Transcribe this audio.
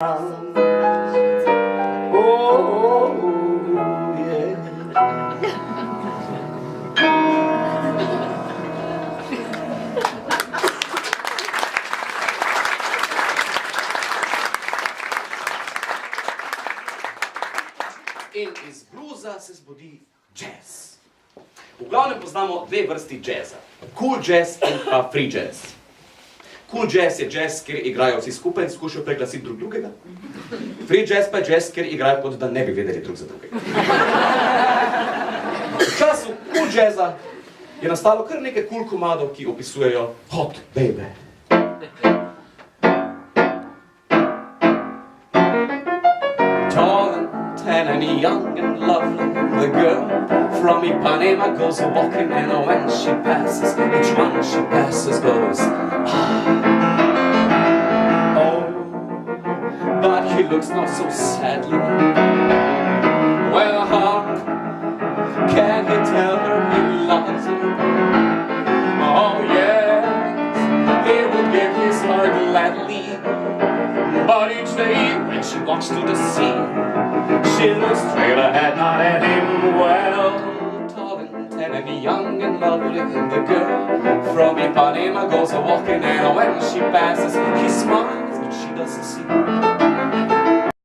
Oh, yeah. In iz bluza se zbudi jazz. V glavnem poznamo dve vrsti jazza. Cool jazz in pa free jazz. Cool jazz je jazz, kjer igrajo vsi skupaj in skušajo preglasiti drug drugega. Free jazz pa je jazz, kjer igrajo kot da ne bi vedeli drug za drugega. V času cool jazza je nastalo kar nekaj cool komadov, ki opisujejo hot baby. Tall and tan and young and lovely, the girl from Ipanema goes walking, and when she passes, each one she passes goes, oh, but he looks not so sadly. Well, how can he tell her he loves her? Oh yes, he will give his heart gladly. But each day when she walks to the sea, she looks straight ahead, not at him. Well, tall and tan and young and lovely, the girl from Ipanema goes a walking, and when she passes, he smiles, but she doesn't see.